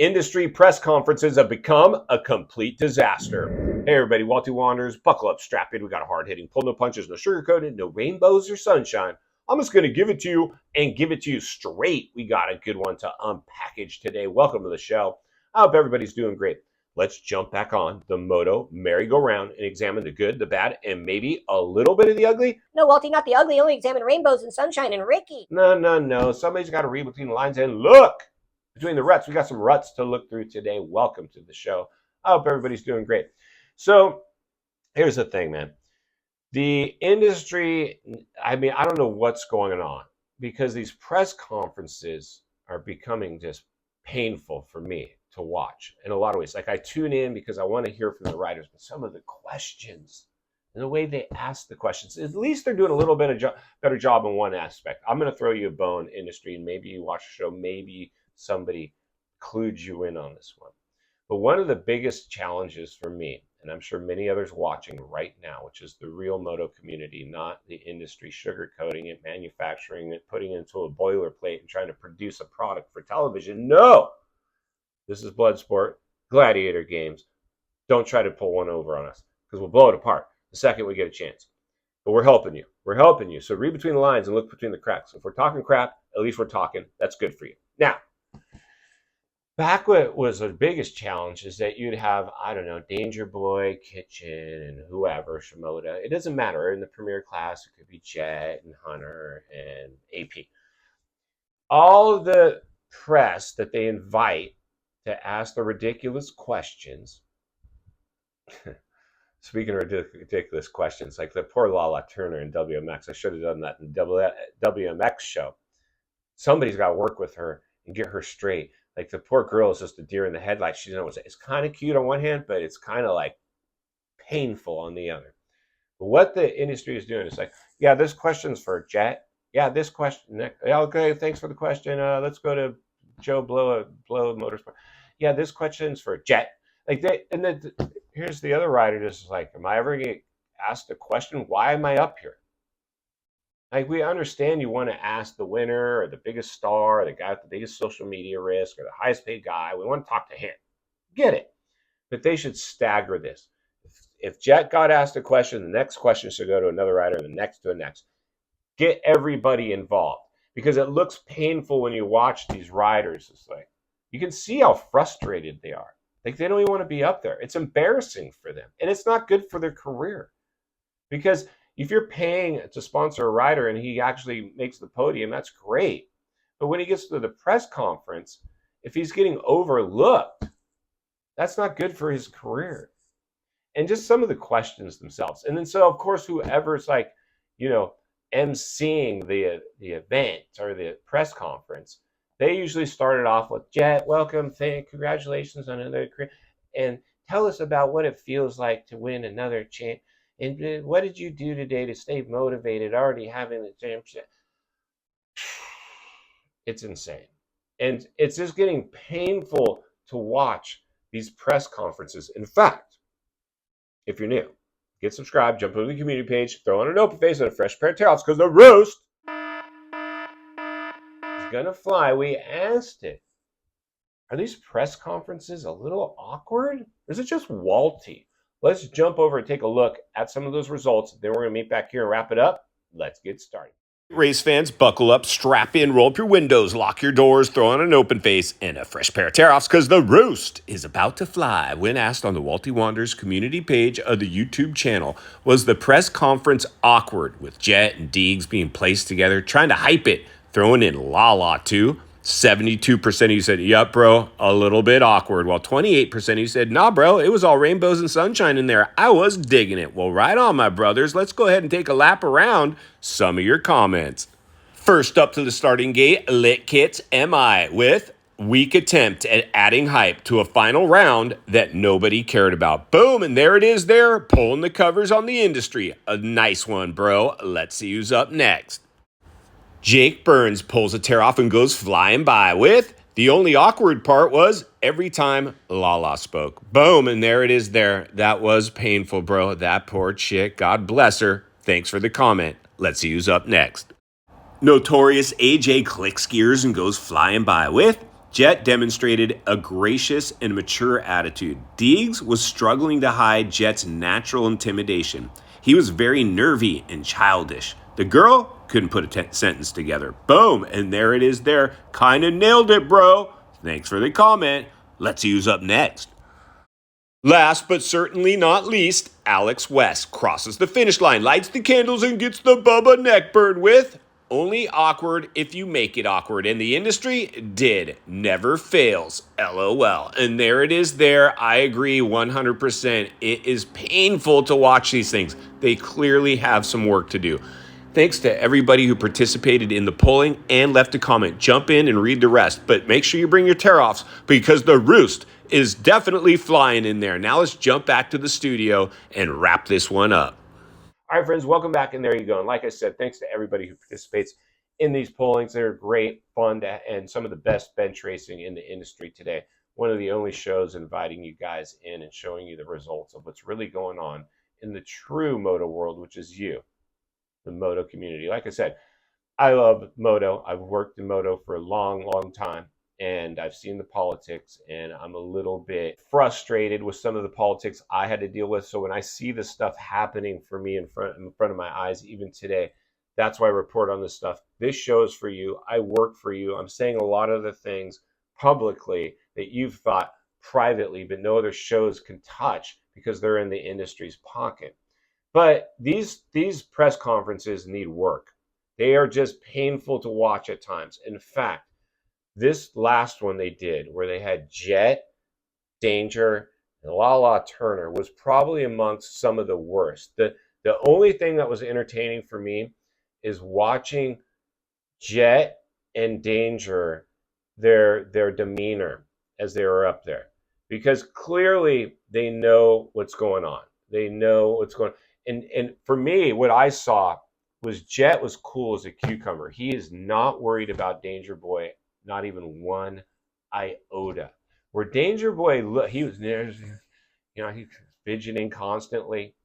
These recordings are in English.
industry press conferences have become a complete disaster. Hey everybody, Walty Wanderers, buckle up, strap in. We got a hard-hitting, pull no punches, no sugar-coated, no rainbows or sunshine. I'm just going to give it to you and give it to you straight. We got a good one to unpackage today. Welcome to the show. I hope everybody's doing great. Let's jump back on the Moto merry-go-round and examine the good, the bad, and maybe a little bit of the ugly. No, Walty, not the ugly. Only examine rainbows and sunshine and Ricky. No. Somebody's got to read between the lines and look between the ruts. We got some ruts to look through today. Welcome to the show. I hope everybody's doing great. So here's the thing, man. The industry, I don't know what's going on because these press conferences are becoming just painful for me to watch in a lot of ways. Like I tune in because I want to hear from the writers, but some of the questions and the way they ask the questions, at least they're doing a little bit of better job in one aspect. I'm going to throw you a bone, industry, and maybe you watch the show, maybe somebody clued you in on this one. But one of the biggest challenges for me, and I'm sure many others watching right now, which is the real moto community, not the industry sugarcoating it, manufacturing it, putting it into a boilerplate and trying to produce a product for television. No! This is Bloodsport, gladiator games. Don't try to pull one over on us because we'll blow it apart the second we get a chance. But we're helping you. We're helping you. So read between the lines and look between the cracks. If we're talking crap, at least we're talking. That's good for you. Now, back what was the biggest challenge is that you'd have, Danger Boy, Kitchen, and whoever, Shimoda. It doesn't matter. In the premier class, it could be Jett and Hunter and AP. All of the press that they invite to ask the ridiculous questions. Speaking of ridiculous questions, like the poor Lala Turner in WMX. I should have done that in WMX show. Somebody's got to work with her and get her straight. Like the poor girl is just a deer in the headlights. She doesn't know what to say. It's kind of cute on one hand, but it's kind of like painful on the other. But what the industry is doing is like, yeah, this question's for Jett. Yeah, this question. Yeah, okay, thanks for the question. Let's go to Joe Blow Motorsport. Yeah, this question's for Jett. Like here's the other writer just like, am I ever going to ask the question? Why am I up here? Like, we understand you want to ask the winner or the biggest star or the guy with the biggest social media risk or the highest paid guy. We want to talk to him. Get it. But they should stagger this. If Jett got asked a question, the next question should go to another writer and the next to the next. Get everybody involved because it looks painful when you watch these writers. It's like, you can see how frustrated they are. Like, they don't even want to be up there. It's embarrassing for them. And it's not good for their career. Because if you're paying to sponsor a writer and he actually makes the podium, that's great. But when he gets to the press conference, if he's getting overlooked, that's not good for his career. And just some of the questions themselves. And then so, of course, whoever's like, emceeing the event or the press conference, they usually started off with, Jett, welcome, congratulations on another career, and tell us about what it feels like to win another champ. And what did you do today to stay motivated already having the championship? It's insane. And it's just getting painful to watch these press conferences. In fact, if you're new, get subscribed, jump over to the community page, throw on an open face and a fresh pair of tails because the roast is going to fly. We asked it. Are these press conferences a little awkward? Or is it just Walty? Let's jump over and take a look at some of those results. Then we're going to meet back here and wrap it up. Let's get started. Race fans, buckle up, strap in, roll up your windows, lock your doors, throw on an open face, and a fresh pair of tear-offs because the roast is about to fly. When asked on the Walty Wanderers community page of the YouTube channel, was the press conference awkward with Jett and DEEGS being placed together, trying to hype it, throwing in Lala too? 72% of you said, yup, bro, a little bit awkward. While 28% of you said, nah, bro, it was all rainbows and sunshine in there. I was digging it. Well, right on, my brothers. Let's go ahead and take a lap around some of your comments. First up to the starting gate, Lit Kits MI with weak attempt at adding hype to a final round that nobody cared about. Boom, and there it is there, pulling the covers on the industry. A nice one, bro. Let's see who's up next. Jake Burns pulls a tear off and goes flying by with, the only awkward part was every time Lala spoke. Boom, and there it is there. That was painful, bro. That poor chick. God bless her. Thanks for the comment. Let's see who's up next. Notorious AJ clicks gears and goes flying by with, Jett demonstrated a gracious and mature attitude. DEEGS was struggling to hide Jett's natural intimidation. He was very nervy and childish. The girl couldn't put a sentence together. Boom, and there it is there. Kinda nailed it, bro. Thanks for the comment. Let's see who's up next. Last but certainly not least, Alex West crosses the finish line, lights the candles, and gets the Bubba neck burn with only awkward if you make it awkward. And the industry did. Never fails. LOL. And there it is there. I agree 100%. It is painful to watch these things. They clearly have some work to do. Thanks to everybody who participated in the polling and left a comment. Jump in and read the rest, but make sure you bring your tear-offs because the roost is definitely flying in there. Now let's jump back to the studio and wrap this one up. All right, friends, welcome back, and there you go. And like I said, thanks to everybody who participates in these pollings. They're great, fun, and some of the best bench racing in the industry today. One of the only shows inviting you guys in and showing you the results of what's really going on in the true moto world, which is you, the moto community. Like I said, I love moto. I've worked in moto for a long, long time, and I've seen the politics, and I'm a little bit frustrated with some of the politics I had to deal with. So when I see this stuff happening for me in front of my eyes, even today, that's why I report on this stuff. This show is for you. I work for you. I'm saying a lot of the things publicly that you've thought privately, but no other shows can touch because they're in the industry's pocket. But these press conferences need work. They are just painful to watch at times. In fact, this last one they did, where they had Jett, Danger, and Lala Turner, was probably amongst some of the worst. The only thing that was entertaining for me is watching Jett and Danger, their demeanor as they were up there, because clearly they know what's going on. They know what's going on. And for me, what I saw was Jett was cool as a cucumber. He is not worried about Danger Boy, not even one iota. Where Danger Boy, he was, he's fidgeting constantly.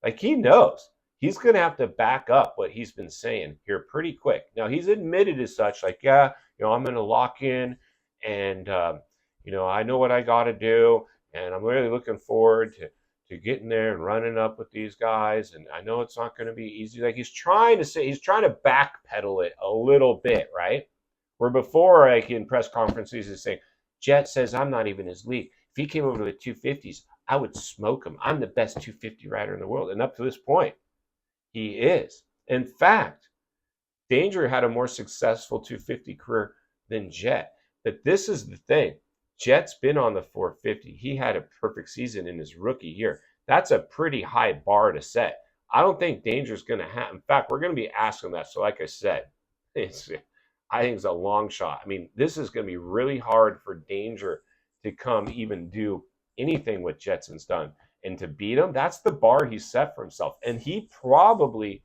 Like, he knows he's going to have to back up what he's been saying here pretty quick. Now, he's admitted as such, like, yeah, I'm going to lock in, and I know what I got to do, and I'm really looking forward to getting there and running up with these guys, and I know it's not going to be easy. Like, he's trying to backpedal it a little bit, right? Where before, like in press conferences, he's saying, Jett says I'm not even his league. If he came over to the 250s, I would smoke him. I'm the best 250 rider in the world. And up to this point, he is. In fact, Danger had a more successful 250 career than Jett. But this is the thing. Jett's been on the 450. He had a perfect season in his rookie year. That's a pretty high bar to set. I don't think Danger's going to have. In fact, we're going to be asking that. So like I said, I think it's a long shot. I mean, this is going to be really hard for Danger to come even do anything what Jetson's done. And to beat him, that's the bar he set for himself. And he probably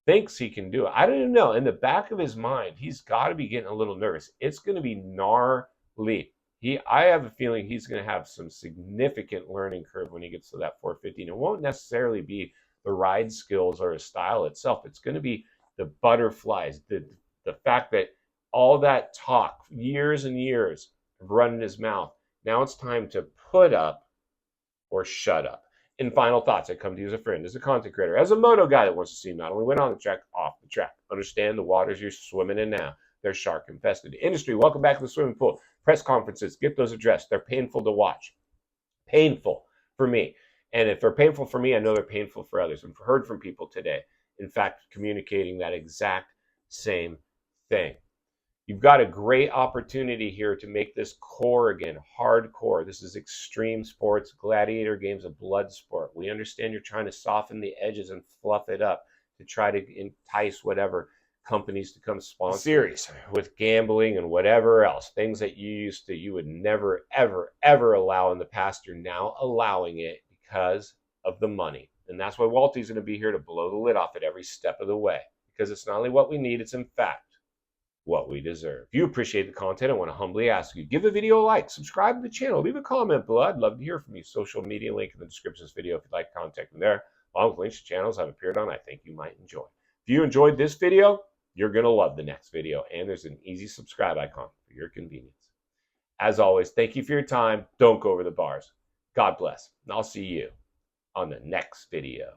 thinks he can do it. I don't even know. In the back of his mind, he's got to be getting a little nervous. It's going to be gnarly. I have a feeling he's going to have some significant learning curve when he gets to that 450. And it won't necessarily be the ride skills or his style itself. It's going to be the butterflies, the fact that all that talk, years and years of running his mouth, now it's time to put up or shut up. In final thoughts, I come to you as a friend, as a content creator, as a moto guy that wants to see you not only win on the track, off the track. Understand the waters you're swimming in now. They're shark infested. Industry, welcome back to the swimming pool. Press conferences, get those addressed. They're painful to watch. Painful for me. And if they're painful for me, I know they're painful for others. I've heard from people today, in fact, communicating that exact same thing. You've got a great opportunity here to make this core again, hardcore. This is extreme sports, gladiator games, a blood sport. We understand you're trying to soften the edges and fluff it up to try to entice whatever companies to come sponsor series with gambling and whatever else. Things that you would never, ever, ever allow in the past. You're now allowing it because of the money. And that's why Walty's going to be here to blow the lid off it every step of the way. Because it's not only what we need, it's in fact what we deserve. If you appreciate the content, I want to humbly ask you, give the video a like, subscribe to the channel, leave a comment below. I'd love to hear from you. Social media link in the description of this video if you'd like to contact me there. Along with links to channels I've appeared on I think you might enjoy. If you enjoyed this video, you're going to love the next video. And there's an easy subscribe icon for your convenience. As always, thank you for your time. Don't go over the bars. God bless. And I'll see you on the next video.